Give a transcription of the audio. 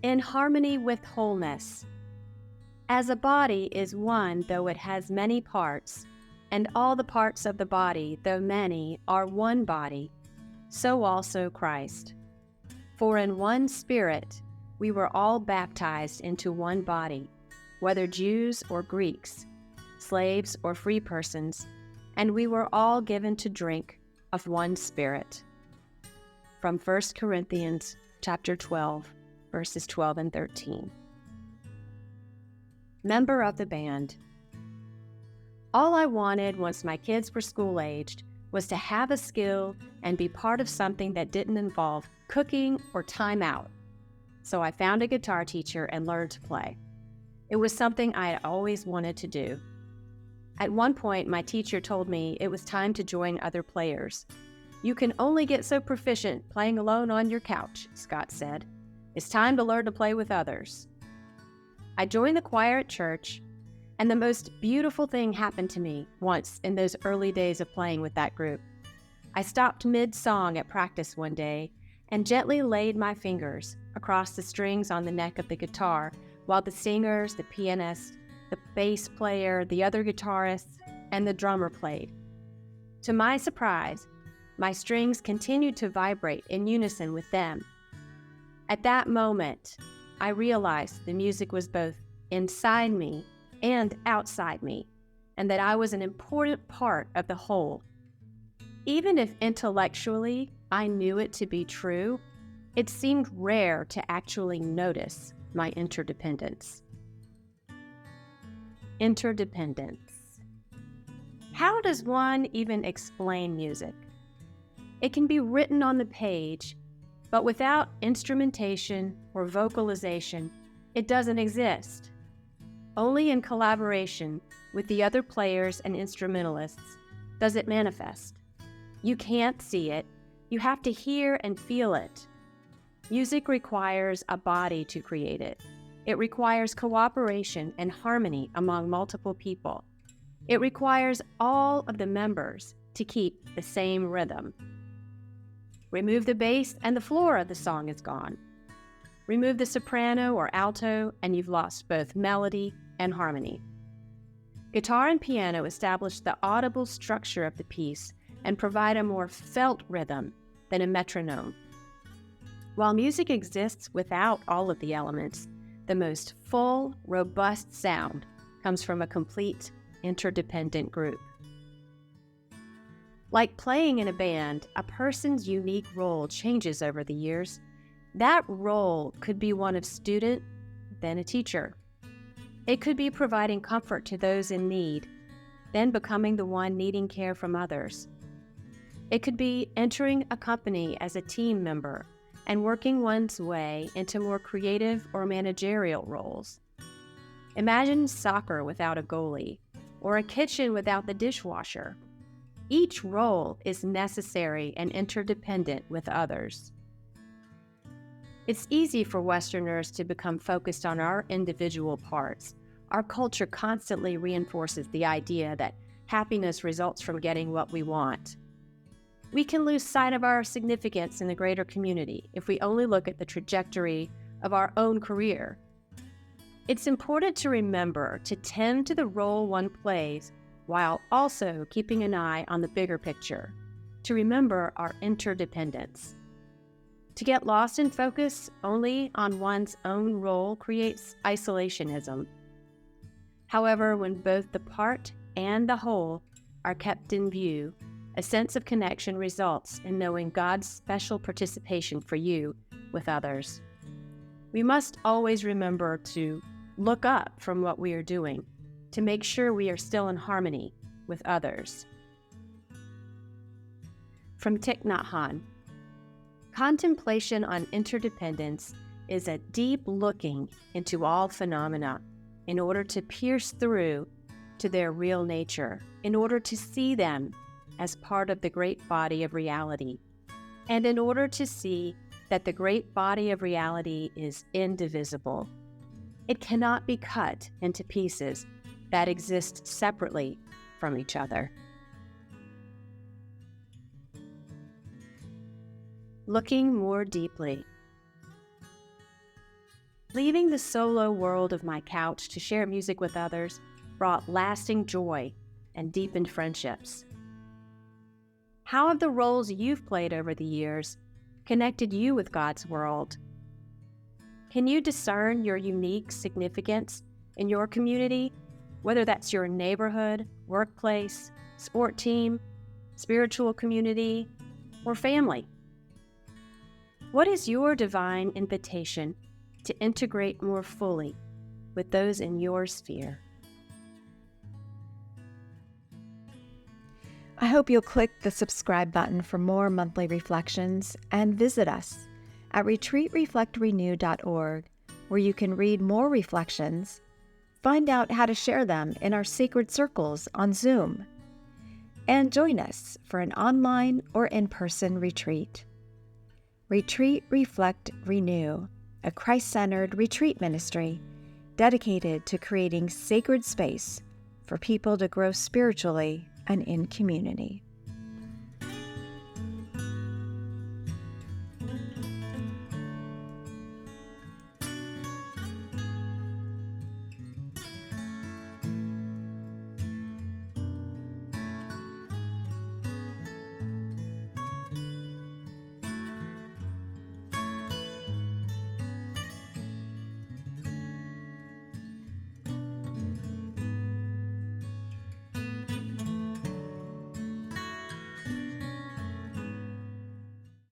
in harmony with wholeness. As a body is one though it has many parts, and all the parts of the body, though many, are one body, so also Christ. For in one Spirit we were all baptized into one body, whether Jews or Greeks, slaves or free persons, and we were all given to drink of one Spirit. From 1 Corinthians chapter 12, verses 12 and 13. Member of the band. All I wanted once my kids were school-aged was to have a skill and be part of something that didn't involve cooking or time out. So I found a guitar teacher and learned to play. It was something I had always wanted to do. At one point, my teacher told me it was time to join other players. You can only get so proficient playing alone on your couch, Scott said. It's time to learn to play with others. I joined the choir at church, and the most beautiful thing happened to me once in those early days of playing with that group. I stopped mid-song at practice one day and gently laid my fingers across the strings on the neck of the guitar while the singers, the pianist, the bass player, the other guitarists, and the drummer played. To my surprise, my strings continued to vibrate in unison with them. At that moment, I realized the music was both inside me and outside me, and that I was an important part of the whole. Even if intellectually I knew it to be true, it seemed rare to actually notice my interdependence. Interdependence. How does one even explain music? It can be written on the page, but without instrumentation or vocalization, it doesn't exist. Only in collaboration with the other players and instrumentalists does it manifest. You can't see it, you have to hear and feel it. Music requires a body to create it. It requires cooperation and harmony among multiple people. It requires all of the members to keep the same rhythm. Remove the bass and the floor of the song is gone. Remove the soprano or alto and you've lost both melody and harmony. Guitar and piano establish the audible structure of the piece and provide a more felt rhythm than a metronome. While music exists without all of the elements, the most full, robust sound comes from a complete, interdependent group. Like playing in a band, a person's unique role changes over the years. That role could be one of student, then a teacher. It could be providing comfort to those in need, then becoming the one needing care from others. It could be entering a company as a team member and working one's way into more creative or managerial roles. Imagine soccer without a goalie, or a kitchen without the dishwasher. Each role is necessary and interdependent with others. It's easy for Westerners to become focused on our individual parts. Our culture constantly reinforces the idea that happiness results from getting what we want. We can lose sight of our significance in the greater community if we only look at the trajectory of our own career. It's important to remember to tend to the role one plays while also keeping an eye on the bigger picture, to remember our interdependence. To get lost in focus only on one's own role creates isolationism. However, when both the part and the whole are kept in view, a sense of connection results in knowing God's special participation for you with others. We must always remember to look up from what we are doing to make sure we are still in harmony with others. From Thich Nhat Hanh. Contemplation on interdependence is a deep looking into all phenomena in order to pierce through to their real nature, in order to see them as part of the great body of reality, and in order to see that the great body of reality is indivisible. It cannot be cut into pieces that exist separately from each other. Looking more deeply. Leaving the solo world of my couch to share music with others brought lasting joy and deepened friendships. How have the roles you've played over the years connected you with God's world? Can you discern your unique significance in your community, whether that's your neighborhood, workplace, sport team, spiritual community, or family? What is your divine invitation to integrate more fully with those in your sphere? I hope you'll click the subscribe button for more monthly reflections and visit us at retreatreflectrenew.org, where you can read more reflections, find out how to share them in our sacred circles on Zoom, and join us for an online or in-person retreat. Retreat, Reflect, Renew, a Christ-centered retreat ministry dedicated to creating sacred space for people to grow spiritually and in community.